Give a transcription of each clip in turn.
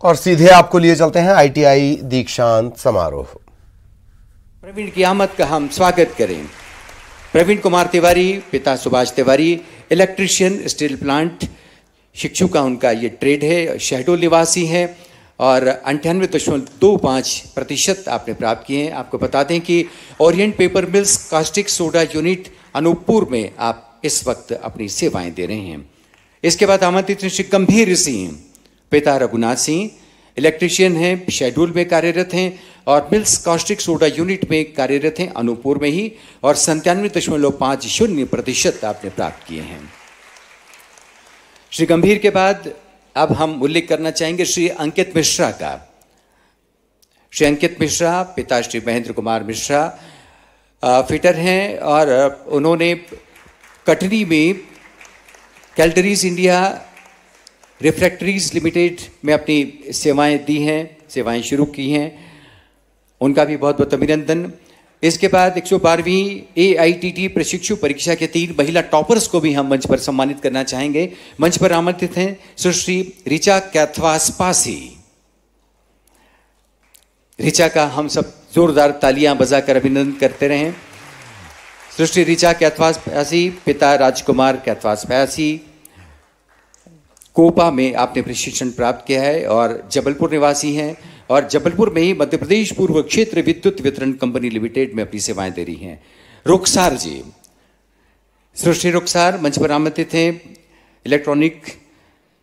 और सीधे आपको लिए चलते हैं आईटीआई दीक्षांत समारोह। प्रवीण की आमद का हम स्वागत करें। प्रवीण कुमार तिवारी, पिता Subhash Tiwari, electrician, steel plant शिक्षु का उनका ये ट्रेड है। शहडोल निवासी हैं और 98.25% आपने प्राप्त किए हैं। आपको बता दें कि Orient paper mills caustic soda unit Anuppur में आप इस वक्त अपनी सेवाएं दे रहे हैं। इसके बाद आमंत्रित श्री गंभीर सिंह, पिता रघुनाथ सिंह, इलेक्ट्रीशियन हैं, शहडोल में कार्यरत हैं और मिल्स कास्टिक सोडा यूनिट में कार्यरत हैं अनूपपुर में ही, और 97.50% आपने प्राप्त किए हैं। श्री गंभीर के बाद अब हम उल्लेख करना चाहेंगे श्री अंकित मिश्रा का। श्री अंकित मिश्रा, पिता श्री महेंद्र कुमार मिश्रा फिटर हैं और उन्होंने कटनी में कैल्टरीज इंडिया रिफ्रैक्टरीज लिमिटेड में अपनी सेवाएं दी हैं, सेवाएं शुरू की हैं। उनका भी बहुत बहुत अभिनंदन। इसके बाद 112वीं AITT प्रशिक्षु परीक्षा के 3 महिला टॉपर्स को भी हम मंच पर सम्मानित करना चाहेंगे। मंच पर आमंत्रित हैं सुश्री ऋचा कैथवास पासी। ऋचा का हम सब जोरदार तालियां बजाकर अभिनंदन करते रहें। सुश्री ऋचा कैथवास पासी, पिता राजकुमार कैथवास पासी, कोपा में आपने प्रशिक्षण प्राप्त किया है और जबलपुर निवासी हैं और जबलपुर में ही मध्य प्रदेश पूर्व क्षेत्र विद्युत वितरण कंपनी लिमिटेड में अपनी सेवाएं दे रही हैं। रुखसार जी, सृष्टि रुखसार मंच पर आमंत्रित हैं। इलेक्ट्रॉनिक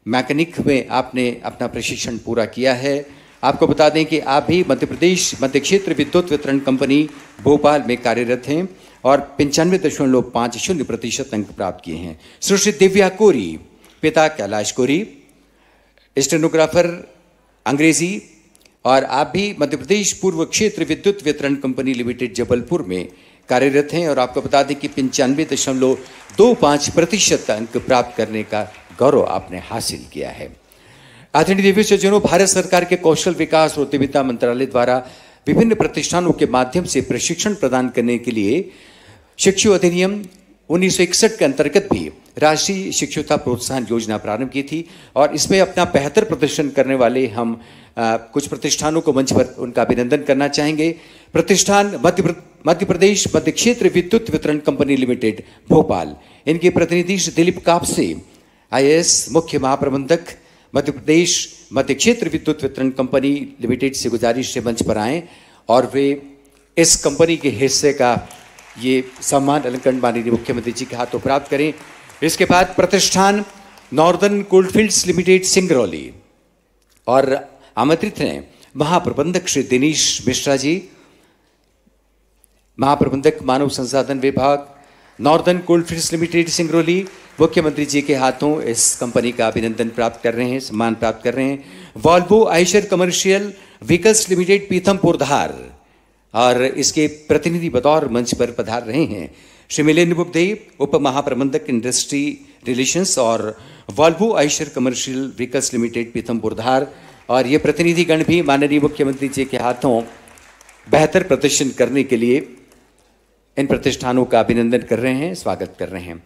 मैकेनिक में आपने अपना प्रशिक्षण पूरा किया है। आपको बता दें कि आप भी मध्य प्रदेश मध्य क्षेत्र विद्युत वितरण कंपनी भोपाल में कार्यरत हैं और 95.50% अंक प्राप्त किए हैं। सुश्री दिव्या कोरी, पिता कैलाश कोरी, स्टेनोग्राफर अंग्रेजी, और आप भी मध्य प्रदेश पूर्व क्षेत्र विद्युत वितरण कंपनी लिमिटेड जबलपुर में कार्यरत हैं और आपको बता दें कि 95.25% अंक प्राप्त करने का गौरव आपने हासिल किया है। आदरणीय देवी सज्जनों, भारत सरकार के कौशल विकास और उद्यमिता मंत्रालय द्वारा विभिन्न प्रतिष्ठानों के माध्यम से प्रशिक्षण प्रदान करने के लिए शिक्षु अधिनियम 1961 के अंतर्गत भी राष्ट्रीय शिक्षुता प्रोत्साहन योजना प्रारंभ की थी और इसमें अपना बेहतर प्रदर्शन करने वाले हम कुछ प्रतिष्ठानों को मंच पर उनका अभिनंदन करना चाहेंगे। प्रतिष्ठान मध्य प्रदेश मध्य क्षेत्र विद्युत वितरण कंपनी लिमिटेड भोपाल, इनके प्रतिनिधि श्री दिलीप कापसे IAS मुख्य महाप्रबंधक मध्य प्रदेश मध्य क्षेत्र विद्युत वितरण कंपनी लिमिटेड से गुजारिश से मंच पर आए और वे इस कंपनी के हिस्से का ये सम्मान अलंकरण माननीय मुख्यमंत्री जी के हाथों प्राप्त करें। इसके बाद प्रतिष्ठान नॉर्दर्न कोल्डफील्ड्स लिमिटेड सिंगरौली और आमंत्रित हैं महाप्रबंधक श्री दिनेश मिश्रा जी, महाप्रबंधक मानव संसाधन विभाग नॉर्दर्न कोल्डफील्ड्स लिमिटेड सिंगरौली, मुख्यमंत्री जी के हाथों इस कंपनी का अभिनंदन प्राप्त कर रहे हैं, सम्मान प्राप्त कर रहे हैं। Volvo Eicher commercial vehicles limited Pithampur Dhar और इसके प्रतिनिधि बतौर मंच पर पधार रहे हैं श्री मिलिंद बुबदेव, उप महाप्रबंधक इंडस्ट्री रिलेशंस और Volvo Eicher commercial vehicles limited Pithampur Dhar, और ये प्रतिनिधिगण भी माननीय मुख्यमंत्री जी के हाथों बेहतर प्रदर्शन करने के लिए इन प्रतिष्ठानों का अभिनंदन कर रहे हैं, स्वागत कर रहे हैं।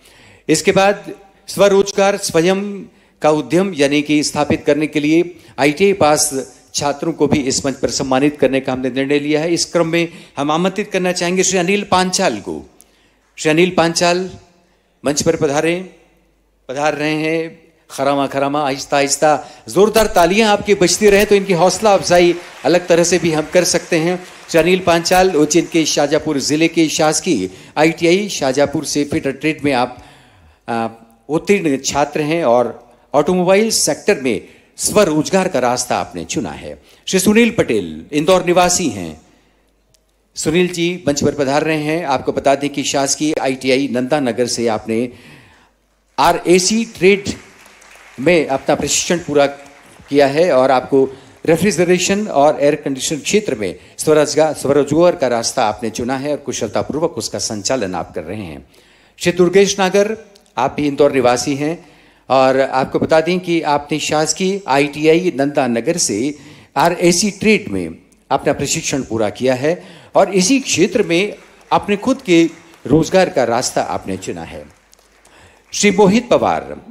इसके बाद स्वरोजगार स्वयं का उद्यम यानी कि स्थापित करने के लिए ITI पास छात्रों को भी इस मंच पर सम्मानित करने का हमने निर्णय लिया है। इस क्रम में हम आमंत्रित करना चाहेंगे श्री अनिल पांचाल को। श्री अनिल पांचाल मंच पर पधार रहे हैं। खरामा खरामा, आहिस्ता आहिस्ता, जोरदार तालियां आपकी बजती रहे तो इनकी हौसला अफजाई अलग तरह से भी हम कर सकते हैं। श्री अनिल पांचाल उज्जैन के शाजापुर जिले के शासकीय ITI शाजापुर से फिटर ट्रेड में आप उत्तीर्ण छात्र हैं और ऑटोमोबाइल सेक्टर में स्वरोजगार का रास्ता आपने चुना है। श्री सुनील पटेल इंदौर निवासी हैं। सुनील जी मंच पर पधार रहे हैं। आपको बता दें कि शासकीय ITI नंदा नगर से आपने RAC ट्रेड में अपना प्रशिक्षण पूरा किया है और आपको रेफ्रिजरेशन और एयर कंडीशन क्षेत्र में स्वरोजगार का रास्ता आपने चुना है और कुशलतापूर्वक उसका संचालन आप कर रहे हैं। श्री दुर्गेश नागर, आप भी इंदौर निवासी हैं और आपको बता दें कि आपने शासकीय ITI नंदा नगर से RAC ट्रेड में अपना प्रशिक्षण पूरा किया है और इसी क्षेत्र में अपने खुद के रोजगार का रास्ता आपने चुना है। श्री मोहित पवार,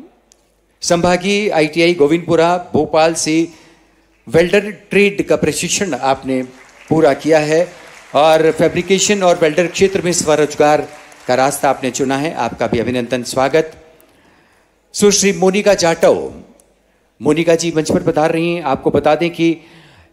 संभागीय ITI गोविंदपुरा भोपाल से वेल्डर ट्रेड का प्रशिक्षण आपने पूरा किया है और फैब्रिकेशन और वेल्डर क्षेत्र में स्वरोजगार का रास्ता आपने चुना है। आपका भी अभिनंदन, स्वागत। सुश्री मोनिका जाटव, मोनिका जी मंच पर पधार रही हैं। आपको बता दें कि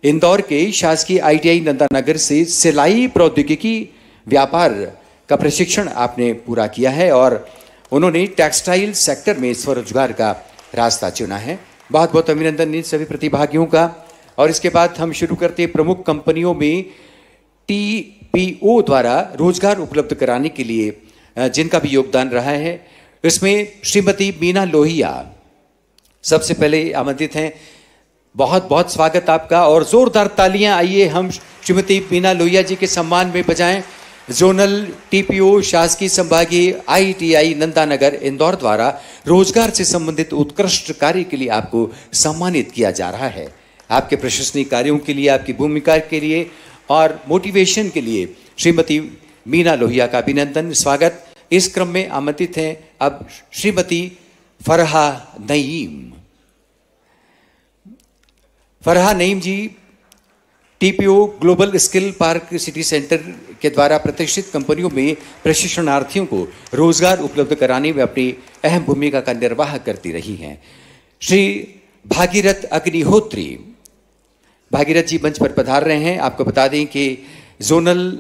इंदौर के शासकीय ITI नंदानगर से सिलाई प्रौद्योगिकी व्यापार का प्रशिक्षण आपने पूरा किया है और उन्होंने टेक्सटाइल सेक्टर में स्वरोजगार का रास्ता चुना है। बहुत बहुत अभिनंदन इन सभी प्रतिभागियों का। और इसके बाद हम शुरू करते हैं प्रमुख कंपनियों में TPO द्वारा रोजगार उपलब्ध कराने के लिए जिनका भी योगदान रहा है। इसमें श्रीमती मीना लोहिया सबसे पहले आमंत्रित हैं। बहुत बहुत स्वागत आपका और जोरदार तालियां आइए हम श्रीमती मीना लोहिया जी के सम्मान में बजाएं। जोनल TPO शासकीय संभागीय ITI नंदानगर इंदौर द्वारा रोजगार से संबंधित उत्कृष्ट कार्य के लिए आपको सम्मानित किया जा रहा है। आपके प्रशंसनीय कार्यों के लिए, आपकी भूमिका के लिए और मोटिवेशन के लिए श्रीमती मीना लोहिया का अभिनंदन, स्वागत। इस क्रम में आमंत्रित हैं अब श्रीमती फरहा नईम। फरहा नईम जी TPO global skill park city centre के द्वारा प्रतिष्ठित कंपनियों में प्रशिक्षणार्थियों को रोजगार उपलब्ध कराने में अपनी अहम भूमिका का निर्वाह करती रही हैं। श्री भागीरथ अग्निहोत्री, भागीरथ जी मंच पर पधार रहे हैं। आपको बता दें कि जोनल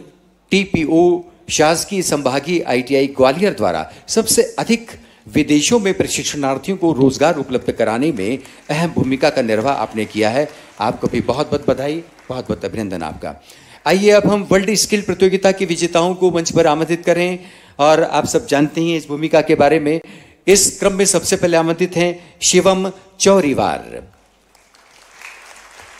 TPO शासकीय संभागीय ITI ग्वालियर द्वारा सबसे अधिक विदेशों में प्रशिक्षणार्थियों को रोजगार उपलब्ध कराने में अहम भूमिका का निर्वाह आपने किया है। आपको भी बहुत बहुत बधाई, बहुत बहुत अभिनंदन आपका। आइए अब हम वर्ल्ड स्किल प्रतियोगिता के विजेताओं को मंच पर आमंत्रित करें और आप सब जानते हैं इस भूमिका के बारे में। इस क्रम में सबसे पहले आमंत्रित हैं शिवम चौरीवार।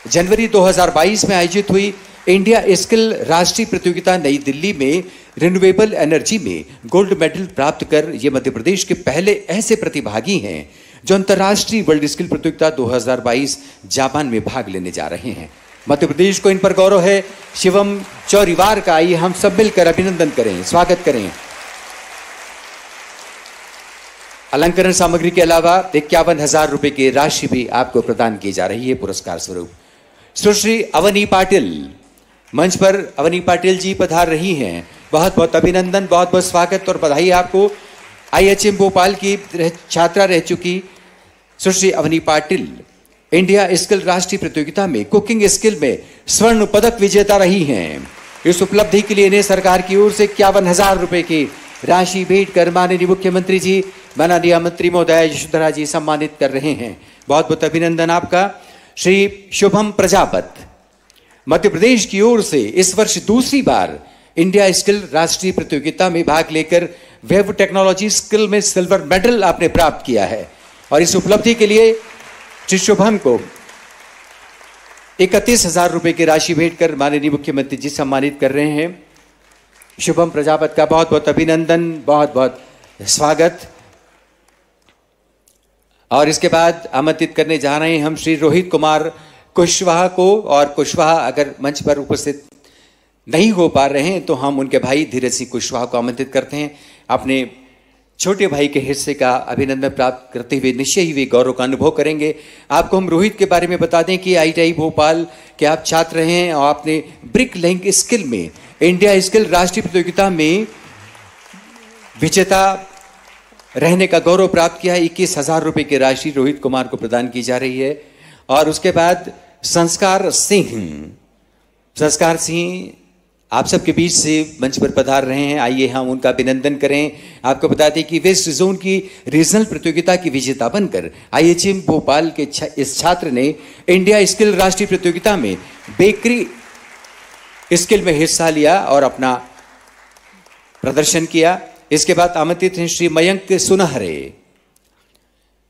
जनवरी 2022 में आयोजित हुई इंडिया स्किल राष्ट्रीय प्रतियोगिता नई दिल्ली में रिन्यूएबल एनर्जी में गोल्ड मेडल प्राप्त कर ये मध्य प्रदेश के पहले ऐसे प्रतिभागी हैं जो अंतर्राष्ट्रीय वर्ल्ड स्किल प्रतियोगिता 2022 जापान में भाग लेने जा रहे हैं। मध्य प्रदेश को इन पर गौरव है। शिवम चौरीवार का आइए हम सब मिलकर अभिनंदन करें, स्वागत करें। अलंकरण सामग्री के अलावा 51,000 रुपए की राशि भी आपको प्रदान की जा रही है पुरस्कार स्वरूप। सुश्री अवनी पाटिल, मंच पर अवनी पाटिल जी पधार रही हैं। बहुत बहुत अभिनंदन, बहुत बहुत स्वागत और बधाई आपको। IHM भोपाल की छात्रा रह चुकी सुश्री अवनी पाटिल इंडिया स्किल राष्ट्रीय प्रतियोगिता में कुकिंग स्किल में स्वर्ण पदक विजेता रही हैं। इस उपलब्धि के लिए इन्हें सरकार की ओर से 51,000 रुपए की राशि भेंट कर माननीय मुख्यमंत्री जी, माननीय मंत्री महोदय यशोधरा जी सम्मानित कर रहे हैं। बहुत बहुत अभिनंदन आपका। श्री शुभम प्रजापत, मध्य प्रदेश की ओर से इस वर्ष दूसरी बार इंडिया स्किल राष्ट्रीय प्रतियोगिता में भाग लेकर वेब टेक्नोलॉजी स्किल में सिल्वर मेडल आपने प्राप्त किया है और इस उपलब्धि के लिए श्री शुभम को 31,000 रुपए की राशि भेंट कर माननीय मुख्यमंत्री जी सम्मानित कर रहे हैं। शुभम प्रजापत का बहुत बहुत अभिनंदन, बहुत बहुत स्वागत। और इसके बाद आमंत्रित करने जा रहे हैं हम श्री रोहित कुमार कुशवाहा को। और कुशवाहा अगर मंच पर उपस्थित नहीं हो पा रहे हैं तो हम उनके भाई धीरज सिंह कुशवाहा को आमंत्रित करते हैं। अपने छोटे भाई के हिस्से का अभिनंदन प्राप्त करते हुए निश्चय ही वे गौरव का अनुभव करेंगे। आपको हम रोहित के बारे में बता दें कि ITI भोपाल के आप छात्र हैं और आपने ब्रिक लैंक स्किल में इंडिया स्किल राष्ट्रीय प्रतियोगिता में विजेता रहने का गौरव प्राप्त किया है। 21,000 रुपए की राशि रोहित कुमार को प्रदान की जा रही है। और उसके बाद संस्कार सिंह आप सबके बीच से मंच पर पधार रहे हैं। आइए हम उनका अभिनंदन करें। आपको बता दें कि वेस्ट जोन की रीजनल प्रतियोगिता की विजेता बनकर IHM भोपाल के इस छात्र ने इंडिया स्किल राष्ट्रीय प्रतियोगिता में बेकरी स्किल में हिस्सा लिया और अपना प्रदर्शन किया। इसके बाद आमंत्रित हैं श्री मयंक सुनहरे।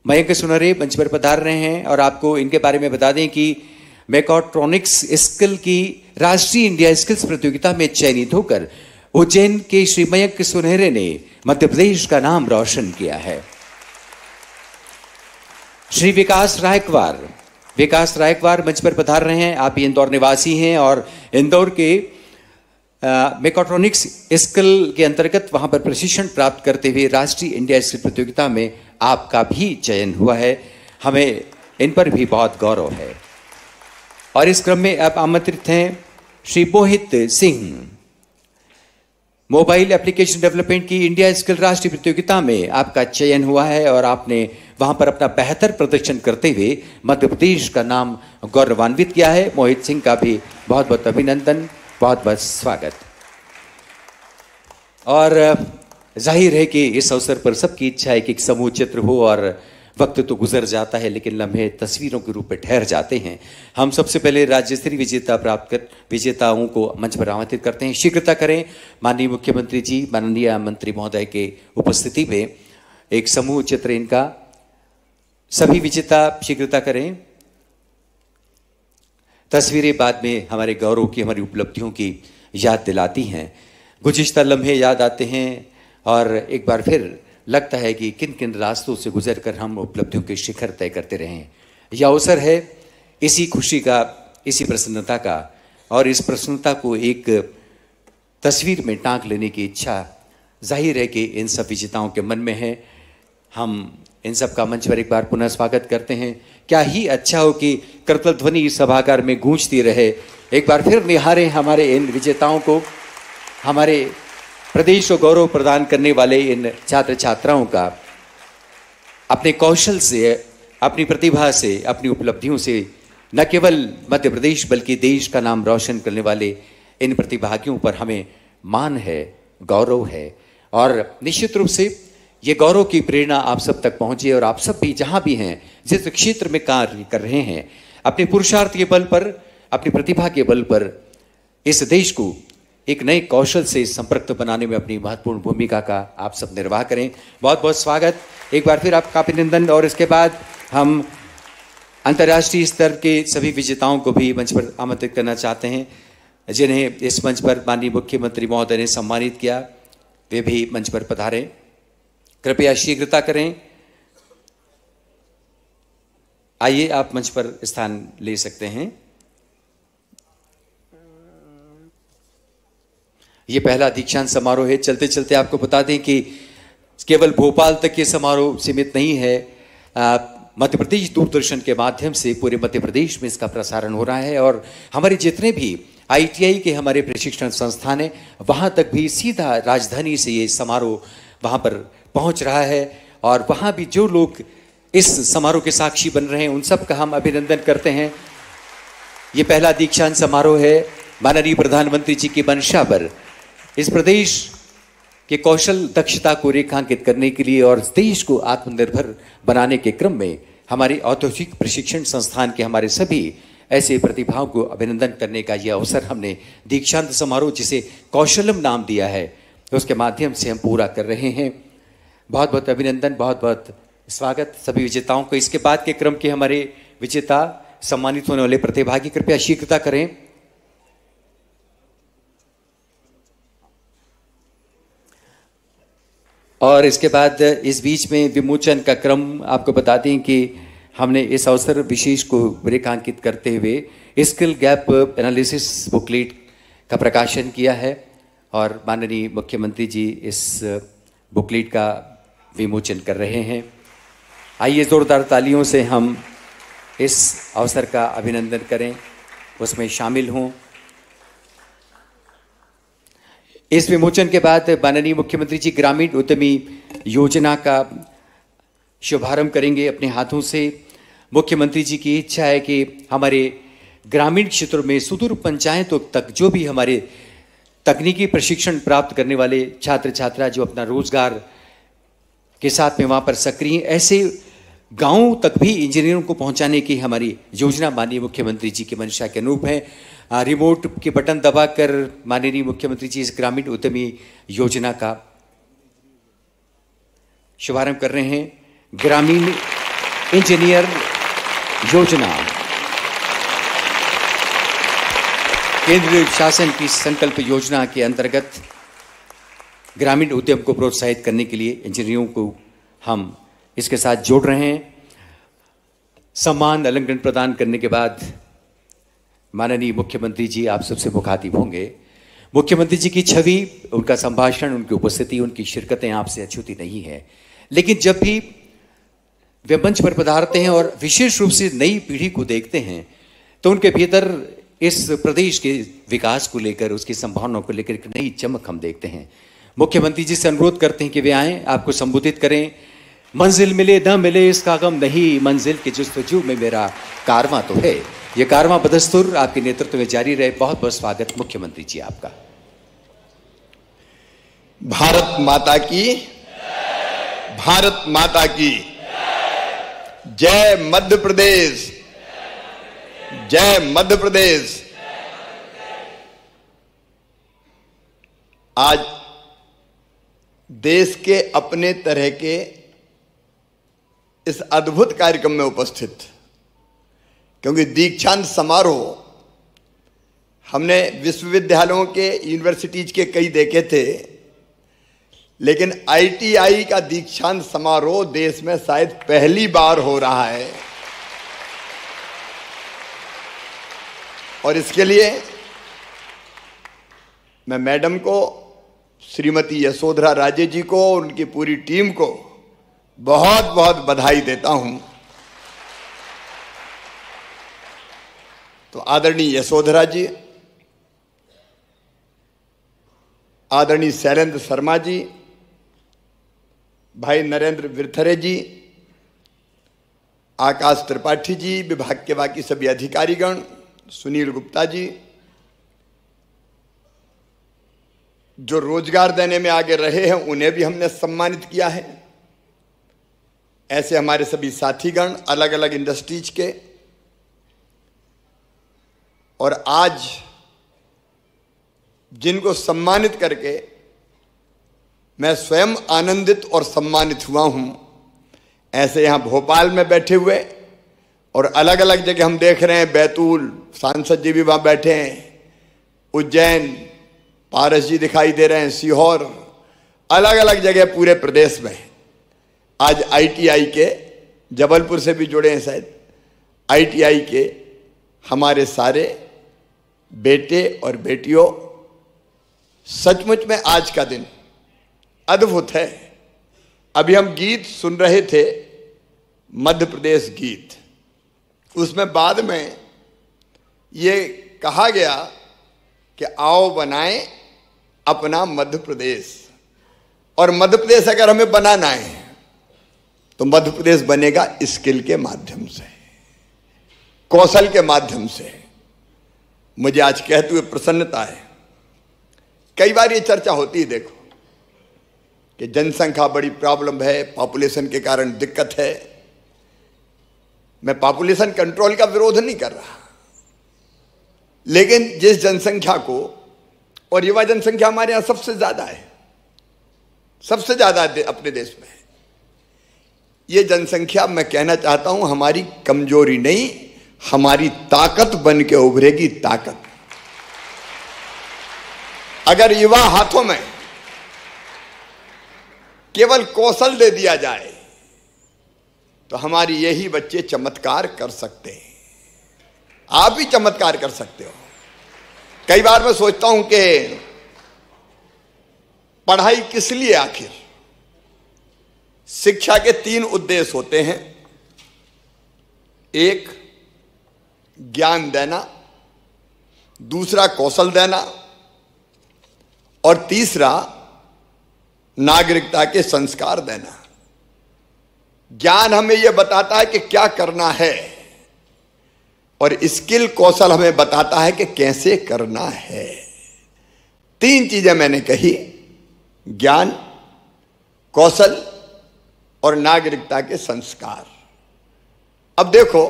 मयंक सुनहरे मंच पर पधार रहे हैं और आपको इनके बारे में बता दें कि मैकाट्रॉनिक्स स्किल की राष्ट्रीय इंडिया स्किल्स प्रतियोगिता में चयनित होकर उज्जैन के श्री मयंक सुनहरे ने मध्य प्रदेश का नाम रोशन किया है। श्री विकास रायकवार मंच पर पधार रहे हैं। आप इंदौर निवासी हैं और इंदौर के मैकाट्रॉनिक्स स्किल के अंतर्गत वहां पर प्रशिक्षण प्राप्त करते हुए राष्ट्रीय इंडिया स्किल प्रतियोगिता में आपका भी चयन हुआ है। हमें इन पर भी बहुत गौरव है। और इस क्रम में अब आमंत्रित हैं Shri Mohit Singh. Mobile application development की इंडिया स्किल राष्ट्रीय प्रतियोगिता में आपका चयन हुआ है और आपने वहां पर अपना बेहतर प्रदर्शन करते हुए मध्य प्रदेश का नाम गौरवान्वित किया है। मोहित सिंह का भी बहुत बहुत अभिनंदन, बहुत बहुत स्वागत। और जाहिर है कि इस अवसर पर सबकी इच्छा है कि एक समूह चित्र हो और वक्त तो गुजर जाता है लेकिन लम्हे तस्वीरों के रूप में ठहर जाते हैं। हम सबसे पहले राज्य स्तरीय विजेताओं को मंच पर आमंत्रित करते हैं। शीघ्रता करें, माननीय मुख्यमंत्री जी, माननीय मंत्री महोदय के उपस्थिति में एक समूह चित्र इनका। सभी विजेता शीघ्रता करें। तस्वीरें बाद में हमारे गौरव की, हमारी उपलब्धियों की याद दिलाती हैं। गुज़िश्ता लम्हे याद आते हैं और एक बार फिर लगता है कि किन किन रास्तों से गुजरकर हम उपलब्धियों के शिखर तय करते रहे हैं। यह अवसर है इसी खुशी का, इसी प्रसन्नता का, और इस प्रसन्नता को एक तस्वीर में टांक लेने की इच्छा जाहिर है कि इन सब विजेताओं के मन में है। हम इन सब का मंच पर एक बार पुनः स्वागत करते हैं। क्या ही अच्छा हो कि करतल ध्वनि इस सभागार में गूंजती रहे। एक बार फिर निहारें हमारे इन विजेताओं को, हमारे प्रदेश को गौरव प्रदान करने वाले इन छात्र छात्राओं का। अपने कौशल से, अपनी प्रतिभा से, अपनी उपलब्धियों से न केवल मध्य प्रदेश बल्कि देश का नाम रोशन करने वाले इन प्रतिभागियों पर हमें मान है, गौरव है। और निश्चित रूप से ये गौरव की प्रेरणा आप सब तक पहुंचे और आप सब भी जहां भी हैं, जिस क्षेत्र में कार्य कर रहे हैं, अपने पुरुषार्थ के बल पर, अपनी प्रतिभा के बल पर इस देश को एक नए कौशल से संपर्क बनाने में अपनी महत्वपूर्ण भूमिका का आप सब निर्वाह करें। बहुत बहुत स्वागत, एक बार फिर आपका अभिनंदन। और इसके बाद हम अंतर्राष्ट्रीय स्तर के सभी विजेताओं को भी मंच पर आमंत्रित करना चाहते हैं, जिन्हें इस मंच पर माननीय मुख्यमंत्री महोदय ने सम्मानित किया। वे भी मंच पर पधारें, कृपया शीघ्रता करें। आइए, आप मंच पर स्थान ले सकते हैं। ये पहला दीक्षांत समारोह है। चलते चलते आपको बता दें कि केवल भोपाल तक ये समारोह सीमित नहीं है। मध्य प्रदेश दूरदर्शन के माध्यम से पूरे मध्य प्रदेश में इसका प्रसारण हो रहा है और हमारे जितने भी ITI के हमारे प्रशिक्षण संस्थान हैं, वहाँ तक भी सीधा राजधानी से ये समारोह वहाँ पर पहुँच रहा है। और वहाँ भी जो लोग इस समारोह के साक्षी बन रहे हैं, उन सब का हम अभिनंदन करते हैं। ये पहला दीक्षांत समारोह है माननीय प्रधानमंत्री जी की मंशा पर इस प्रदेश के कौशल दक्षता को रेखांकित करने के लिए और देश को आत्मनिर्भर बनाने के क्रम में हमारे औद्योगिक प्रशिक्षण संस्थान के हमारे सभी ऐसे प्रतिभाओं को अभिनंदन करने का यह अवसर हमने दीक्षांत समारोह, जिसे कौशलम नाम दिया है, उसके माध्यम से हम पूरा कर रहे हैं। बहुत बहुत अभिनंदन, बहुत बहुत स्वागत सभी विजेताओं को। इसके बाद के क्रम के हमारे विजेता, सम्मानित होने वाले प्रतिभागी कृपया शीघ्रता करें। और इसके बाद इस बीच में विमोचन का क्रम आपको बता दें कि हमने इस अवसर विशेष को रेखांकित करते हुए स्किल गैप एनालिसिस बुकलेट का प्रकाशन किया है और माननीय मुख्यमंत्री जी इस बुकलेट का विमोचन कर रहे हैं। आइए जोरदार तालियों से हम इस अवसर का अभिनंदन करें, उसमें शामिल हों। इस विमोचन के बाद माननीय मुख्यमंत्री जी ग्रामीण उद्यमी योजना का शुभारंभ करेंगे अपने हाथों से। मुख्यमंत्री जी की इच्छा है कि हमारे ग्रामीण क्षेत्रों में सुदूर पंचायतों तक जो भी हमारे तकनीकी प्रशिक्षण प्राप्त करने वाले छात्र छात्रा जो अपना रोजगार के साथ में वहाँ पर सक्रिय, ऐसे गांवों तक भी इंजीनियरों को पहुंचाने की हमारी योजना माननीय मुख्यमंत्री जी की मंशा के अनुरूप है। रिमोट के बटन दबाकर माननीय मुख्यमंत्री जी इस ग्रामीण उद्यमी योजना का शुभारंभ कर रहे हैं। ग्रामीण इंजीनियर योजना केंद्रीय शासन की संकल्प योजना के अंतर्गत ग्रामीण उद्यम को प्रोत्साहित करने के लिए इंजीनियरों को हम इसके साथ जोड़ रहे हैं। सम्मान अलंकरण प्रदान करने के बाद माननीय मुख्यमंत्री जी आप सबसे मुखातिब होंगे। मुख्यमंत्री जी की छवि, उनका संभाषण, उनकी उपस्थिति, उनकी शिरकतें आपसे अछूती नहीं है, लेकिन जब भी वे मंच पर पधारते हैं और विशेष रूप से नई पीढ़ी को देखते हैं, तो उनके भीतर इस प्रदेश के विकास को लेकर, उसकी संभावनाओं को लेकर एक नई चमक हम देखते हैं। मुख्यमंत्री जी से अनुरोध करते हैं कि वे आएं, आपको संबोधित करें। मंजिल मिले न मिले इसका गम नहीं, मंजिल के जुस्तजू में मेरा कारवां तो है। ये कारवां बदस्तूर आपके नेतृत्व में जारी रहे। बहुत बहुत स्वागत मुख्यमंत्री जी आपका। भारत माता की, भारत माता की जय। मध्य प्रदेश, जय मध्य प्रदेश। आज देश के अपने तरह के इस अद्भुत कार्यक्रम में उपस्थित, क्योंकि दीक्षांत समारोह हमने विश्वविद्यालयों के, यूनिवर्सिटीज के कई देखे थे, लेकिन आईटीआई का दीक्षांत समारोह देश में शायद पहली बार हो रहा है। और इसके लिए मैं मैडम को, श्रीमती यशोधरा राजे जी को और उनकी पूरी टीम को बहुत बहुत बधाई देता हूं। तो आदरणीय यशोधरा जी, आदरणीय शैलेंद्र शर्मा जी, भाई नरेंद्र विरथरे जी, आकाश त्रिपाठी जी, विभाग के बाकी सभी अधिकारीगण, सुनील गुप्ता जी, जो रोजगार देने में आगे रहे हैं उन्हें भी हमने सम्मानित किया है। ऐसे हमारे सभी साथीगण अलग अलग इंडस्ट्रीज के। और आज जिनको सम्मानित करके मैं स्वयं आनंदित और सम्मानित हुआ हूं, ऐसे यहां भोपाल में बैठे हुए और अलग अलग जगह हम देख रहे हैं, बैतूल सांसद जी भी वहां बैठे हैं, उज्जैन पारस जी दिखाई दे रहे हैं, सीहोर, अलग अलग जगह पूरे प्रदेश में आज आईटीआई के, जबलपुर से भी जुड़े हैं शायद, आईटीआई के हमारे सारे बेटे और बेटियों, सचमुच में आज का दिन अद्भुत है। अभी हम गीत सुन रहे थे, मध्य प्रदेश गीत, उसमें बाद में ये कहा गया कि आओ बनाएं अपना मध्य प्रदेश। और मध्य प्रदेश अगर हमें बनाना है तो मध्य प्रदेश बनेगा स्किल के माध्यम से, कौशल के माध्यम से। मुझे आज कहते हुए प्रसन्नता है, कई बार ये चर्चा होती है, देखो कि जनसंख्या बड़ी प्रॉब्लम है, पॉपुलेशन के कारण दिक्कत है। मैं पॉपुलेशन कंट्रोल का विरोध नहीं कर रहा, लेकिन जिस जनसंख्या को, और युवा जनसंख्या हमारे यहां सबसे ज्यादा है, सबसे ज्यादा अपने देश में, ये जनसंख्या मैं कहना चाहता हूं हमारी कमजोरी नहीं, हमारी ताकत बन के उभरेगी। ताकत अगर युवा हाथों में केवल कौशल दे दिया जाए तो हमारी यही बच्चे चमत्कार कर सकते हैं। आप भी चमत्कार कर सकते हो। कई बार मैं सोचता हूं कि पढ़ाई किस लिए आखिर? शिक्षा के 3 उद्देश्य होते हैं। एक, ज्ञान देना, दूसरा कौशल देना, और तीसरा नागरिकता के संस्कार देना। ज्ञान हमें यह बताता है कि क्या करना है, और स्किल, कौशल हमें बताता है कि कैसे करना है। 3 चीजें मैंने कही, ज्ञान, कौशल और नागरिकता के संस्कार। अब देखो,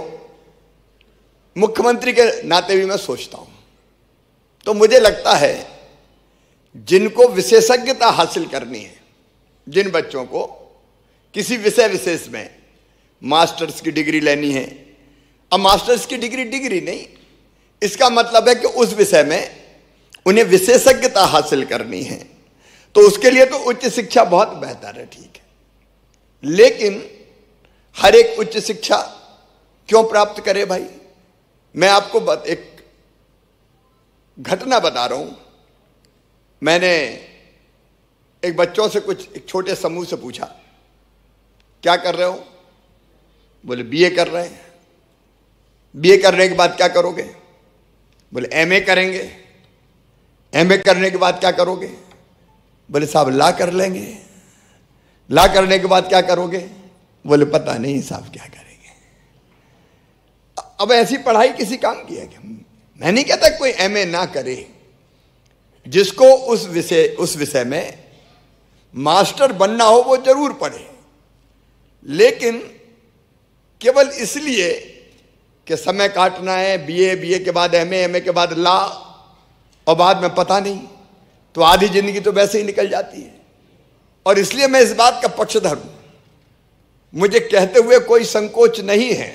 मुख्यमंत्री के नाते भी मैं सोचता हूं, तो मुझे लगता है जिनको विशेषज्ञता हासिल करनी है, जिन बच्चों को किसी विषय विशेष में मास्टर्स की डिग्री लेनी है, अब मास्टर्स की डिग्री नहीं, इसका मतलब है कि उस विषय में उन्हें विशेषज्ञता हासिल करनी है, तो उसके लिए तो उच्च शिक्षा बहुत बेहतर है, ठीक है। लेकिन हर एक उच्च शिक्षा क्यों प्राप्त करे भाई? मैं आपको एक घटना बता रहा हूं। मैंने एक बच्चों से एक छोटे समूह से पूछा, क्या कर रहे हो? बोले बीए कर रहे हैं। बीए करने के बाद क्या करोगे? बोले एमए करेंगे। एमए करने के बाद क्या करोगे? बोले साहब लॉ कर लेंगे। लॉ करने के बाद क्या करोगे? बोले पता नहीं साहब क्या करेंगे। अब ऐसी पढ़ाई किसी काम की है क्या? मैं नहीं कहता कोई एमए ना करे, जिसको उस विषय में मास्टर बनना हो वो जरूर पढ़े, लेकिन केवल इसलिए कि समय काटना है, बीए के बाद एमए के बाद लॉ, और बाद में पता नहीं, तो आधी जिंदगी तो वैसे ही निकल जाती है। और इसलिए मैं इस बात का पक्षधर हूं। मुझे कहते हुए कोई संकोच नहीं है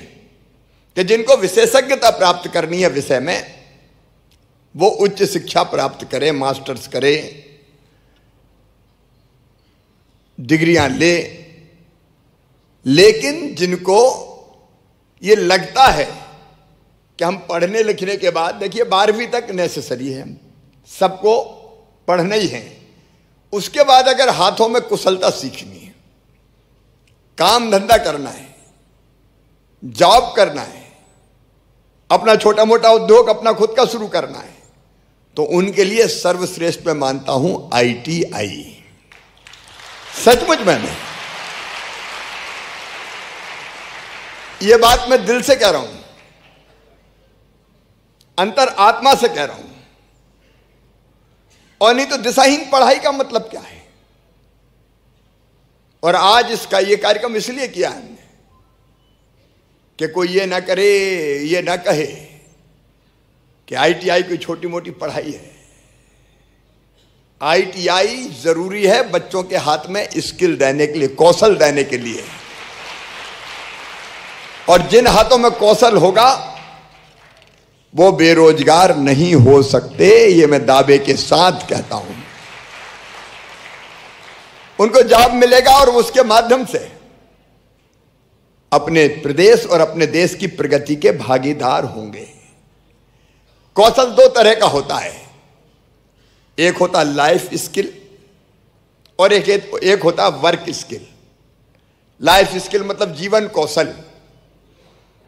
कि जिनको विशेषज्ञता प्राप्त करनी है विषय में, वो उच्च शिक्षा प्राप्त करें, मास्टर्स करें, डिग्रियां ले। लेकिन जिनको ये लगता है कि हम पढ़ने लिखने के बाद, देखिए 12वीं तक नेसेसरी है, सबको पढ़ना ही है, उसके बाद अगर हाथों में कुशलता सीखनी है, काम धंधा करना है, जॉब करना है, अपना छोटा मोटा उद्योग अपना खुद का शुरू करना है, तो उनके लिए सर्वश्रेष्ठ मैं मानता हूं आईटीआई। सचमुच मैंने ये बात मैं दिल से कह रहा हूं, अंतर आत्मा से कह रहा हूं। और नहीं तो दिशाहीन पढ़ाई का मतलब क्या है? और आज इसका ये कार्यक्रम इसलिए किया हमने कि कोई ये ना करे, ये ना कहे कि आईटीआई कोई छोटी मोटी पढ़ाई है। आईटीआई जरूरी है बच्चों के हाथ में स्किल देने के लिए, कौशल देने के लिए। और जिन हाथों में कौशल होगा वो बेरोजगार नहीं हो सकते, ये मैं दावे के साथ कहता हूं। उनको जॉब मिलेगा और उसके माध्यम से अपने प्रदेश और अपने देश की प्रगति के भागीदार होंगे। कौशल दो तरह का होता है, एक होता लाइफ स्किल और एक होता वर्क स्किल। लाइफ स्किल मतलब जीवन कौशल,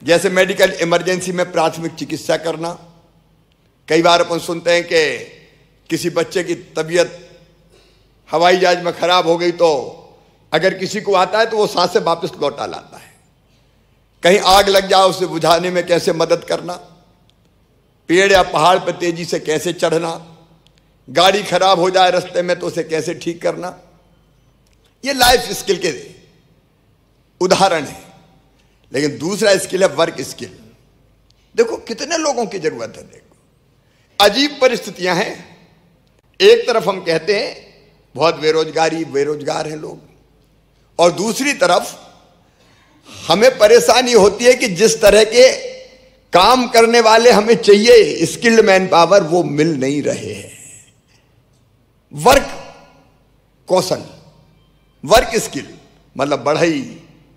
जैसे मेडिकल इमरजेंसी में प्राथमिक चिकित्सा करना। कई बार अपन सुनते हैं कि किसी बच्चे की तबीयत हवाई जहाज में खराब हो गई, तो अगर किसी को आता है तो वो सांसें वापस लौटा लाता है। कहीं आग लग जाए उसे बुझाने में कैसे मदद करना, पेड़ या पहाड़ पर तेजी से कैसे चढ़ना, गाड़ी खराब हो जाए रास्ते में तो उसे कैसे ठीक करना, ये लाइफ स्किल के उदाहरण है। लेकिन दूसरा स्किल है वर्क स्किल। देखो कितने लोगों की जरूरत है। देखो अजीब परिस्थितियां हैं। एक तरफ हम कहते हैं बहुत बेरोजगार हैं लोग, और दूसरी तरफ हमें परेशानी होती है कि जिस तरह के काम करने वाले हमें चाहिए, स्किल्ड मैन पावर, वो मिल नहीं रहे हैं। वर्क कौशल, वर्क स्किल मतलब बढ़ई,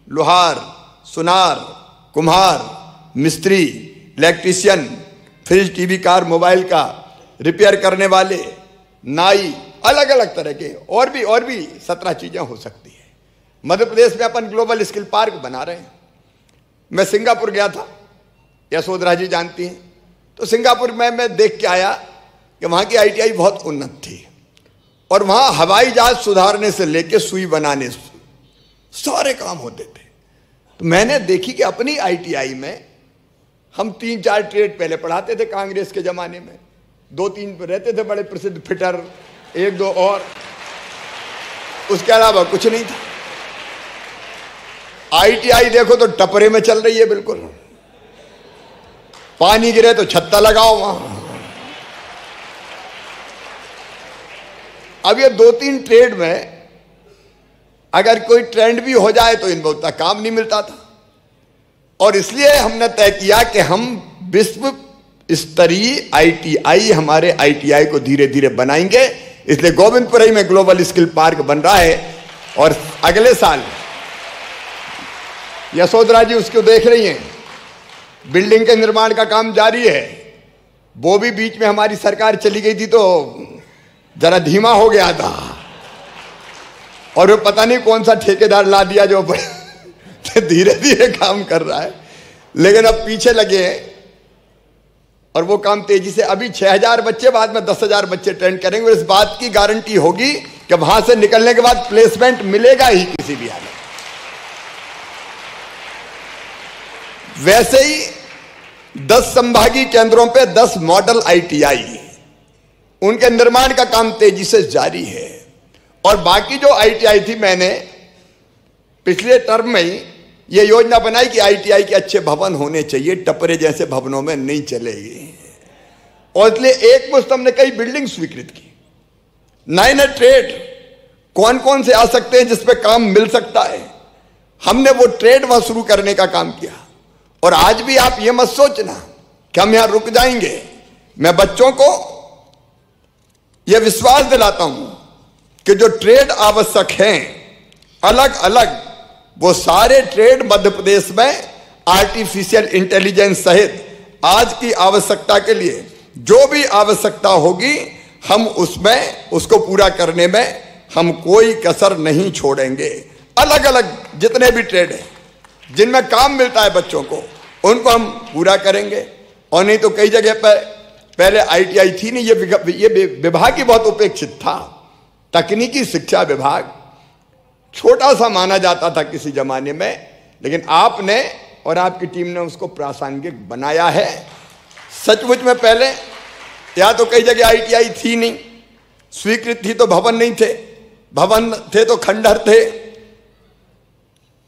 लोहार, सुनार, कुम्हार, मिस्त्री, electrician, fridge, TV, car, mobile का रिपेयर करने वाले, नाई, अलग अलग तरह के और भी 17 चीजें हो सकती है। मध्य प्रदेश में अपन ग्लोबल स्किल पार्क बना रहे हैं। मैं सिंगापुर गया था, यशोधरा जी जानती हैं, तो सिंगापुर में मैं देख के आया कि वहां की आईटीआई बहुत उन्नत थी, और वहां हवाई जहाज सुधारने से लेकर सुई बनाने सारे काम होते थे। तो मैंने देखी कि अपनी आईटीआई में हम 3-4 ट्रेड पहले पढ़ाते थे कांग्रेस के जमाने में, 2-3 रहते थे बड़े प्रसिद्ध, फिटर, 1-2 और, उसके अलावा कुछ नहीं था। आईटीआई देखो तो टपरे में चल रही है बिल्कुल। पानी गिरे तो छत्ता लगाओ वहां। अब ये 2-3 ट्रेड में अगर कोई ट्रेंड भी हो जाए तो इनको उतना काम नहीं मिलता था, और इसलिए हमने तय किया कि हम विश्व स्तरीय आईटीआई, हमारे आईटीआई को धीरे धीरे बनाएंगे। इसलिए गोविंदपुरई में ग्लोबल स्किल पार्क बन रहा है, और अगले साल यशोधरा जी उसको देख रही हैं, बिल्डिंग के निर्माण का काम जारी है। वो भी बीच में हमारी सरकार चली गई थी तो जरा धीमा हो गया था, और वो पता नहीं कौन सा ठेकेदार ला दिया जो धीरे धीरे काम कर रहा है। लेकिन अब पीछे लगे हैं और वो काम तेजी से, अभी 6000 बच्चे, बाद में 10,000 बच्चे ट्रेन करेंगे और इस बात की गारंटी होगी कि वहां से निकलने के बाद प्लेसमेंट मिलेगा ही किसी भी हालत। वैसे ही 10 संभागीय केंद्रों पे 10 मॉडल ITI, उनके निर्माण का काम तेजी से जारी है। और बाकी जो ITI थी, मैंने पिछले टर्म में ही ये योजना बनाई कि ITI के अच्छे भवन होने चाहिए, टपरे जैसे भवनों में नहीं चलेगी, और इसलिए एक मुश्त हमने कई बिल्डिंग स्वीकृत की। नए नए ट्रेड कौन कौन से आ सकते हैं जिसपे काम मिल सकता है, हमने वो ट्रेड वहां शुरू करने का काम किया। और आज भी आप ये मत सोचना कि हम यहां रुक जाएंगे। मैं बच्चों को यह विश्वास दिलाता हूं कि जो ट्रेड आवश्यक हैं अलग अलग, वो सारे ट्रेड मध्य प्रदेश में आर्टिफिशियल इंटेलिजेंस सहित आज की आवश्यकता के लिए जो भी आवश्यकता होगी, हम उसमें उसको पूरा करने में हम कोई कसर नहीं छोड़ेंगे। अलग अलग जितने भी ट्रेड हैं जिनमें काम मिलता है बच्चों को, उनको हम पूरा करेंगे। और नहीं तो कई जगह पर पहले ITI थी नहीं, ये विभाग ही बहुत उपेक्षित था। तकनीकी शिक्षा विभाग छोटा सा माना जाता था किसी जमाने में, लेकिन आपने और आपकी टीम ने उसको प्रासंगिक बनाया है। सचमुच में पहले या तो कई जगह ITI थी नहीं, स्वीकृत थी तो भवन नहीं थे, भवन थे तो खंडहर थे,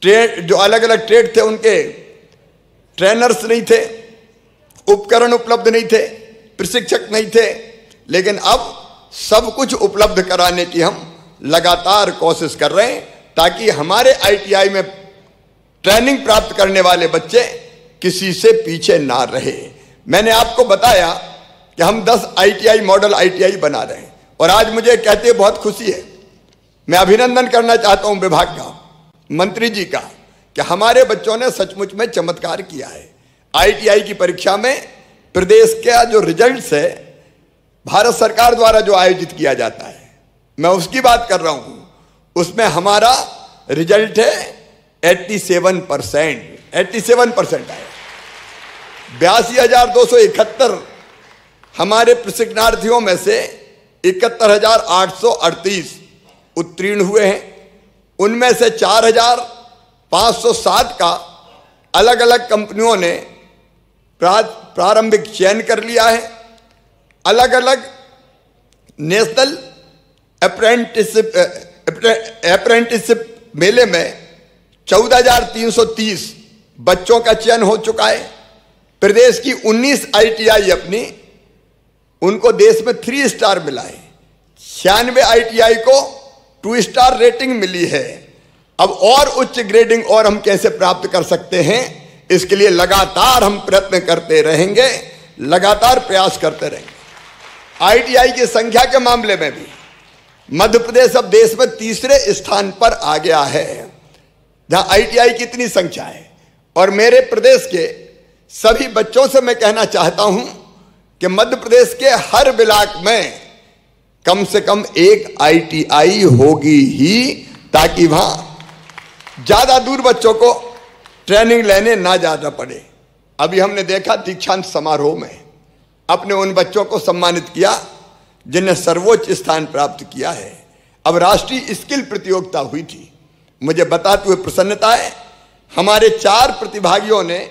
ट्रेड जो अलग अलग ट्रेड थे उनके ट्रेनर्स नहीं थे, उपकरण उपलब्ध नहीं थे, प्रशिक्षक नहीं थे। लेकिन अब सब कुछ उपलब्ध कराने की हम लगातार कोशिश कर रहे हैं ताकि हमारे ITI में ट्रेनिंग प्राप्त करने वाले बच्चे किसी से पीछे ना रहे। मैंने आपको बताया कि हम 10 ITI मॉडल ITI बना रहे हैं और आज मुझे कहते हुए बहुत खुशी है। मैं अभिनंदन करना चाहता हूं विभाग का, मंत्री जी का, कि हमारे बच्चों ने सचमुच में चमत्कार किया है। ITI की परीक्षा में प्रदेश का जो रिजल्ट्स है भारत सरकार द्वारा जो आयोजित किया जाता है, मैं उसकी बात कर रहा हूं, उसमें हमारा रिजल्ट है 87% आया। 82,271 हमारे प्रशिक्षणार्थियों में से 71,838 उत्तीर्ण हुए हैं। उनमें से 4,507 का अलग अलग कंपनियों ने प्रारंभिक चयन कर लिया है। अलग अलग नेशनल अप्रेंटिसशिप मेले में 14,330 बच्चों का चयन हो चुका है। प्रदेश की 19 ITI अपनी, उनको देश में 3 स्टार मिला है। 96 ITI को 2 स्टार रेटिंग मिली है। अब और उच्च ग्रेडिंग और हम कैसे प्राप्त कर सकते हैं, इसके लिए लगातार हम प्रयत्न करते रहेंगे, लगातार प्रयास करते रहेंगे। ITI की संख्या के मामले में भी मध्य प्रदेश अब देश में 3रे स्थान पर आ गया है जहां ITI की इतनी संख्या है। और मेरे प्रदेश के सभी बच्चों से मैं कहना चाहता हूं कि मध्य प्रदेश के हर ब्लॉक में कम से कम एक ITI होगी ही, ताकि वहां ज्यादा दूर बच्चों को ट्रेनिंग लेने ना जाना पड़े। अभी हमने देखा दीक्षांत समारोह में अपने उन बच्चों को सम्मानित किया जिन्हें सर्वोच्च स्थान प्राप्त किया है। अब राष्ट्रीय स्किल प्रतियोगिता हुई थी, मुझे बताते हुए प्रसन्नता है, हमारे 4 प्रतिभागियों ने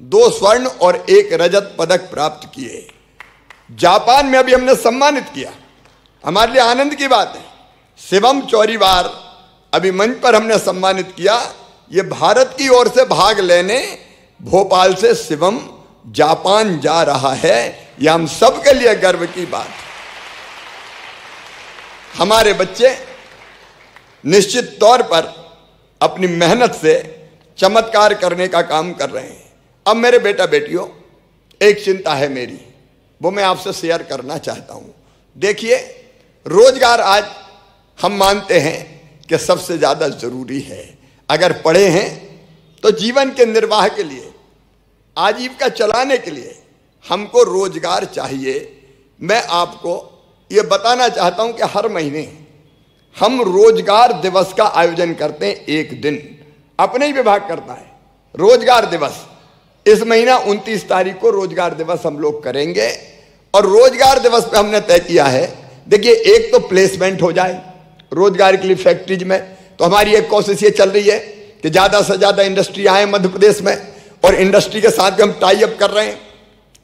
2 स्वर्ण और 1 रजत पदक प्राप्त किए। जापान में अभी हमने सम्मानित किया, हमारे लिए आनंद की बात है। शिवम चौरीवार अभी मंच पर हमने सम्मानित किया। ये भारत की ओर से भाग लेने भोपाल से शिवम जापान जा रहा है, यह हम सब के लिए गर्व की बात है। हमारे बच्चे निश्चित तौर पर अपनी मेहनत से चमत्कार करने का काम कर रहे हैं। अब मेरे बेटा बेटियों, एक चिंता है मेरी, वो मैं आपसे शेयर करना चाहता हूं। देखिए, रोजगार आज हम मानते हैं कि सबसे ज्यादा जरूरी है। अगर पढ़े हैं तो जीवन के निर्वाह के लिए, आजीविका चलाने के लिए हमको रोजगार चाहिए। मैं आपको ये बताना चाहता हूं कि हर महीने हम रोजगार दिवस का आयोजन करते हैं। एक दिन अपने ही विभाग करता है रोजगार दिवस, इस महीना 29 तारीख को रोजगार दिवस हम लोग करेंगे। और रोजगार दिवस पे हमने तय किया है, देखिए, एक तो प्लेसमेंट हो जाए रोजगार के लिए फैक्ट्रीज में। तो हमारी एक कोशिश ये चल रही है कि ज्यादा से ज्यादा इंडस्ट्री आए मध्य प्रदेश में, और इंडस्ट्री के साथ भी हम टाई अप कर रहे हैं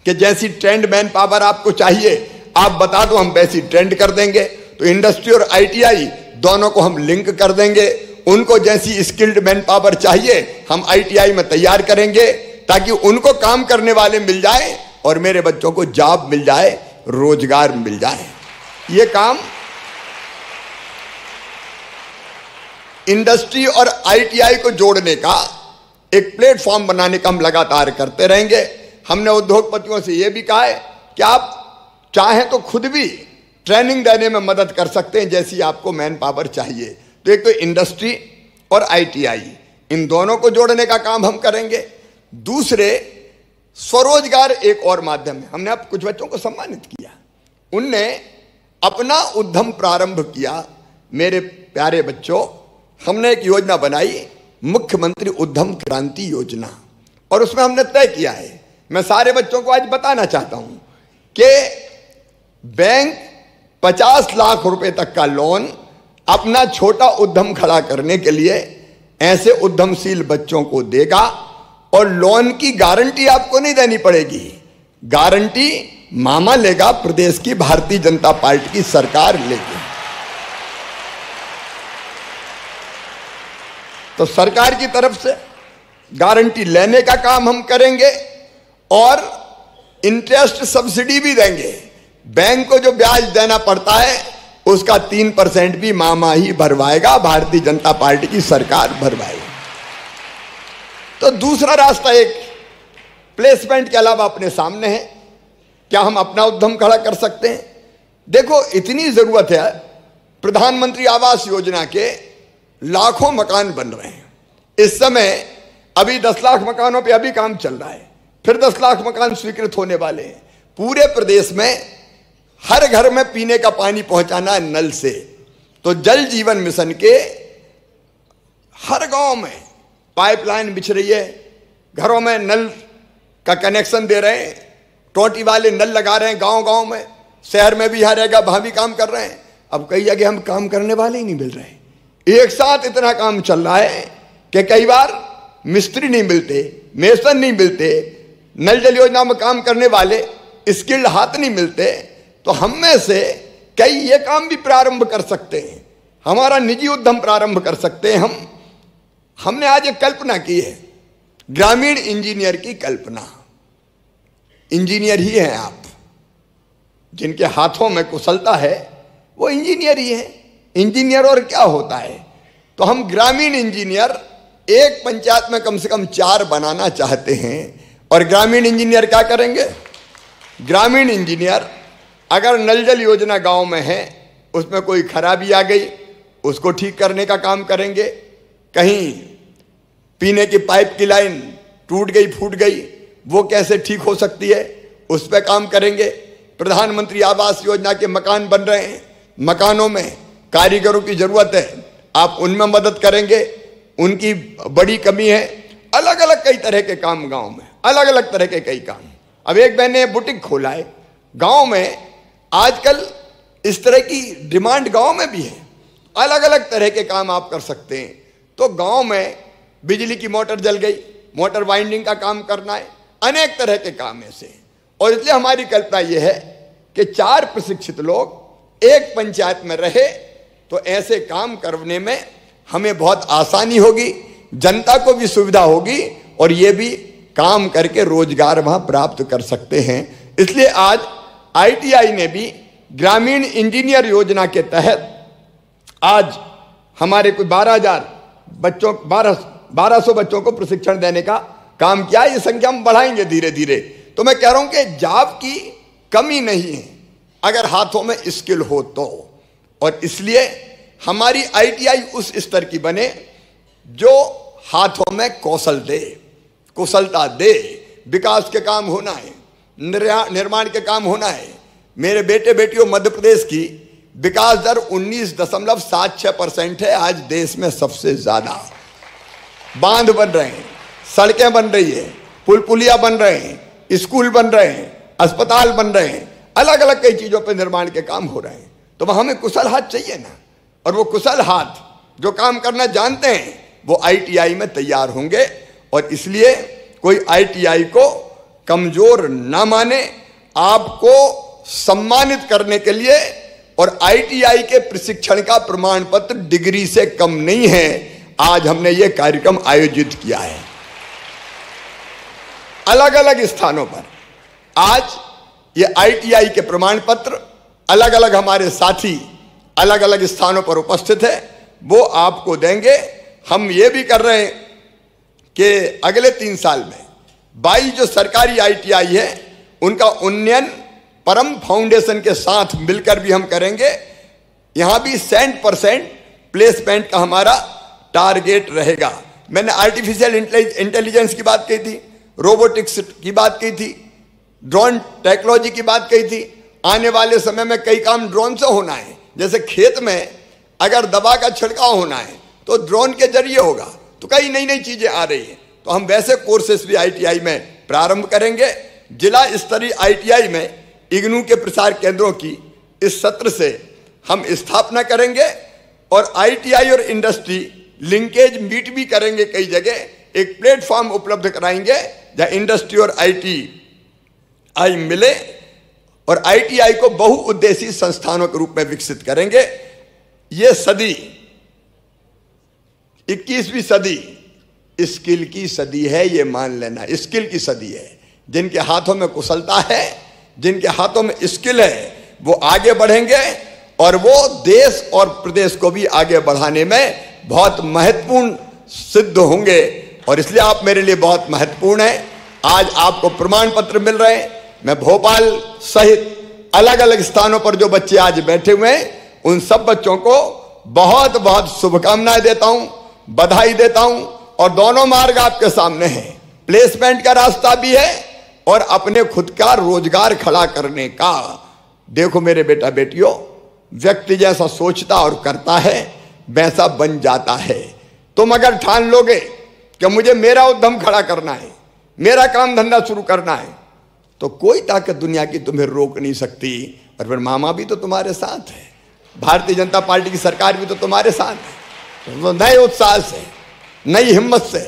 कि जैसी ट्रेंड मैन पावर आपको चाहिए आप बता दो, हम वैसी ट्रेंड कर देंगे। तो इंडस्ट्री और ITI दोनों को हम लिंक कर देंगे। उनको जैसी स्किल्ड मैन पावर चाहिए हम ITI में तैयार करेंगे, ताकि उनको काम करने वाले मिल जाए और मेरे बच्चों को जॉब मिल जाए, रोजगार मिल जाए। ये काम इंडस्ट्री और ITI को जोड़ने का एक प्लेटफॉर्म बनाने का हम लगातार करते रहेंगे। हमने उद्योगपतियों से यह भी कहा है कि आप चाहें तो खुद भी ट्रेनिंग देने में मदद कर सकते हैं, जैसी आपको मैन पावर चाहिए। तो एक तो इंडस्ट्री और ITI, इन दोनों को जोड़ने का काम हम करेंगे। दूसरे, स्वरोजगार एक और माध्यम है। हमने अब कुछ बच्चों को सम्मानित किया, उनने अपना उद्यम प्रारंभ किया। मेरे प्यारे बच्चों, हमने एक योजना बनाई, मुख्यमंत्री उद्यम क्रांति योजना, और उसमें हमने तय किया है, मैं सारे बच्चों को आज बताना चाहता हूं कि बैंक 50 लाख रुपए तक का लोन अपना छोटा उद्यम खड़ा करने के लिए ऐसे उद्यमशील बच्चों को देगा। और लोन की गारंटी आपको नहीं देनी पड़ेगी, गारंटी मामा लेगा, प्रदेश की भारतीय जनता पार्टी की सरकार लेगी। तो सरकार की तरफ से गारंटी लेने का काम हम करेंगे और इंटरेस्ट सब्सिडी भी देंगे। बैंक को जो ब्याज देना पड़ता है उसका 3% भी मामा ही भरवाएगा, भारतीय जनता पार्टी की सरकार भरवाएगी। तो दूसरा रास्ता एक प्लेसमेंट के अलावा अपने सामने है, क्या हम अपना उद्यम खड़ा कर सकते हैं? देखो, इतनी जरूरत है, प्रधानमंत्री आवास योजना के लाखों मकान बन रहे हैं इस समय। अभी 10 लाख मकानों पे अभी काम चल रहा है, फिर 10 लाख मकान स्वीकृत होने वाले हैं। पूरे प्रदेश में हर घर में पीने का पानी पहुंचाना है नल से। तो जल जीवन मिशन के हर गांव में पाइपलाइन बिछ रही है, घरों में नल का कनेक्शन दे रहे हैं, टोटी वाले नल लगा रहे हैं गांव गांव में। शहर में भी हर जगह वहां भी काम कर रहे हैं। अब कई जगह हम काम करने वाले ही नहीं मिल रहे। एक साथ इतना काम चल रहा है कि कई बार मिस्त्री नहीं मिलते, मेसन नहीं मिलते, नल जल योजना में काम करने वाले स्किल्ड हाथ नहीं मिलते। तो हम में से कई ये काम भी प्रारंभ कर सकते हैं, हमारा निजी उद्यम प्रारंभ कर सकते हैं। हमने आज एक कल्पना की है, ग्रामीण इंजीनियर की कल्पना। इंजीनियर ही हैं आप, जिनके हाथों में कुशलता है वो इंजीनियर ही है। इंजीनियर और क्या होता है? तो हम ग्रामीण इंजीनियर एक पंचायत में कम से कम 4 बनाना चाहते हैं। और ग्रामीण इंजीनियर क्या करेंगे? ग्रामीण इंजीनियर अगर नल जल योजना गांव में है, उसमें कोई खराबी आ गई, उसको ठीक करने का काम करेंगे। कहीं पीने की पाइप की लाइन टूट गई, फूट गई, वो कैसे ठीक हो सकती है, उस पर काम करेंगे। प्रधानमंत्री आवास योजना के मकान बन रहे हैं, मकानों में कारीगरों की जरूरत है, आप उनमें मदद करेंगे, उनकी बड़ी कमी है। अलग अलग कई तरह के काम गांव में, अलग अलग तरह के कई काम। अब एक बहन ने बुटीक खोला है गांव में, आजकल इस तरह की डिमांड गांव में भी है। अलग अलग तरह के काम आप कर सकते हैं। तो गांव में बिजली की मोटर जल गई, मोटर वाइंडिंग का काम करना है, अनेक तरह के काम ऐसे। और इसलिए हमारी कल्पना यह है कि 4 प्रशिक्षित लोग एक पंचायत में रहे तो ऐसे काम करने में हमें बहुत आसानी होगी, जनता को भी सुविधा होगी और ये भी काम करके रोजगार वहां प्राप्त कर सकते हैं। इसलिए आज ITI ने भी ग्रामीण इंजीनियर योजना के तहत आज हमारे कोई 1200 बच्चों को प्रशिक्षण देने का काम किया। ये संख्या हम बढ़ाएंगे धीरे धीरे। तो मैं कह रहा हूं कि जॉब की कमी नहीं है अगर हाथों में स्किल हो तो। और इसलिए हमारी ITI उस स्तर की बने जो हाथों में कौशल दे, कुशलता दे। विकास के काम होना है, निर्माण के काम होना है। मेरे बेटे बेटियों, मध्य प्रदेश की विकास दर 19.76% है, आज देश में सबसे ज्यादा। बांध बन रहे हैं, सड़कें बन रही है, पुल पुलिया बन रहे हैं, स्कूल बन रहे हैं, अस्पताल बन रहे हैं, अलग अलग कई चीजों पर निर्माण के काम हो रहे हैं। तो हमें कुशल हाथ चाहिए ना, और वो कुशल हाथ जो काम करना जानते हैं वो ITI में तैयार होंगे। और इसलिए कोई ITI को कमजोर ना माने, आपको सम्मानित करने के लिए। और ITI के प्रशिक्षण का प्रमाण पत्र डिग्री से कम नहीं है। आज हमने ये कार्यक्रम आयोजित किया है अलग अलग स्थानों पर। आज ये ITI के प्रमाण पत्र अलग अलग हमारे साथी अलग अलग स्थानों पर उपस्थित है, वो आपको देंगे। हम ये भी कर रहे हैं कि अगले 3 साल में 22 जो सरकारी ITI है उनका उन्नयन परम फाउंडेशन के साथ मिलकर भी हम करेंगे। यहां भी 100% प्लेसमेंट का हमारा टारगेट रहेगा। मैंने आर्टिफिशियल इंटेलिजेंस की बात कही थी, रोबोटिक्स की बात कही थी, ड्रोन टेक्नोलॉजी की बात कही थी। आने वाले समय में कई काम ड्रोन से होना है। जैसे खेत में अगर दवा का छिड़काव होना है तो ड्रोन के जरिए होगा। तो कई नई नई चीजें आ रही हैं, तो हम वैसे कोर्सेस भी ITI में प्रारंभ करेंगे। जिला स्तरीय ITI में इग्नू के प्रसार केंद्रों की इस सत्र से हम स्थापना करेंगे और ITI और इंडस्ट्री लिंकेज मीट भी करेंगे। कई जगह एक प्लेटफॉर्म उपलब्ध कराएंगे जहां इंडस्ट्री और ITI मिले और ITI को बहुउद्देशीय संस्थानों के रूप में विकसित करेंगे। ये सदी 21वीं सदी स्किल की सदी है, ये मान लेना, स्किल की सदी है। जिनके हाथों में कुशलता है, जिनके हाथों में स्किल है, वो आगे बढ़ेंगे और वो देश और प्रदेश को भी आगे बढ़ाने में बहुत महत्वपूर्ण सिद्ध होंगे। और इसलिए आप मेरे लिए बहुत महत्वपूर्ण हैं। आज आपको प्रमाण पत्र मिल रहे हैं। मैं भोपाल सहित अलग अलग स्थानों पर जो बच्चे आज बैठे हुए हैं उन सब बच्चों को बहुत बहुत शुभकामनाएं देता हूं, बधाई देता हूं। और दोनों मार्ग आपके सामने हैं, प्लेसमेंट का रास्ता भी है और अपने खुद का रोजगार खड़ा करने का। देखो मेरे बेटा बेटियों, व्यक्ति जैसा सोचता और करता है वैसा बन जाता है। तुम अगर ठान लोगे कि मुझे मेरा उद्यम खड़ा करना है, मेरा काम धंधा शुरू करना है, तो कोई ताकत दुनिया की तुम्हें रोक नहीं सकती। और फिर मामा भी तो तुम्हारे साथ है, भारतीय जनता पार्टी की सरकार भी तो तुम्हारे साथ है। तो नए उत्साह से, नई हिम्मत से,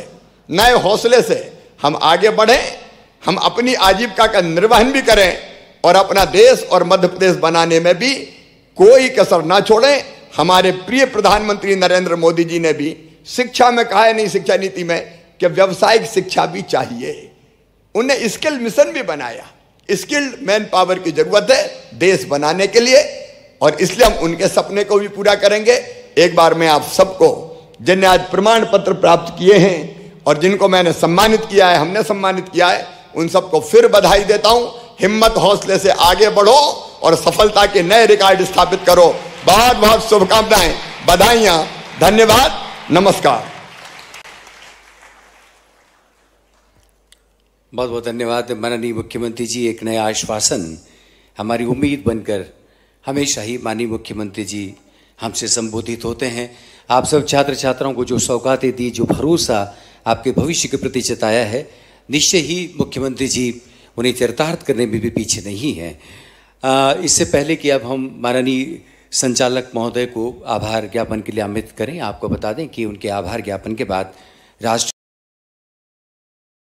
नए हौसले से हम आगे बढ़ें, हम अपनी आजीविका का निर्वहन भी करें और अपना देश और मध्य प्रदेश बनाने में भी कोई कसर ना छोड़ें। हमारे प्रिय प्रधानमंत्री नरेंद्र मोदी जी ने भी शिक्षा में कहा है, नई शिक्षा नीति में, कि व्यावसायिक शिक्षा भी चाहिए। उन्हें स्किल मिशन भी बनाया। स्किल्ड मैन पावर की जरूरत है देश बनाने के लिए और इसलिए हम उनके सपने को भी पूरा करेंगे। एक बार मैं आप सबको, जिन्हें आज प्रमाण पत्र प्राप्त किए हैं और जिनको मैंने सम्मानित किया है, हमने सम्मानित किया है, उन सबको फिर बधाई देता हूं। हिम्मत हौसले से आगे बढ़ो और सफलता के नए रिकॉर्ड स्थापित करो। बहुत बहुत शुभकामनाएं, बधाइयां, धन्यवाद, नमस्कार। बहुत बहुत धन्यवाद माननीय मुख्यमंत्री जी। एक नया आश्वासन हमारी उम्मीद बनकर हमेशा ही माननीय मुख्यमंत्री जी हमसे संबोधित होते हैं। आप सब छात्र छात्राओं को जो सौगातें दी, जो भरोसा आपके भविष्य के प्रति जताया है, निश्चय ही मुख्यमंत्री जी उन्हें चरितार्थ करने में भी पीछे नहीं है। इससे पहले कि अब हम माननीय संचालक महोदय को आभार ज्ञापन के लिए आमंत्रित करें, आपको बता दें कि उनके आभार ज्ञापन के बाद राष्ट्र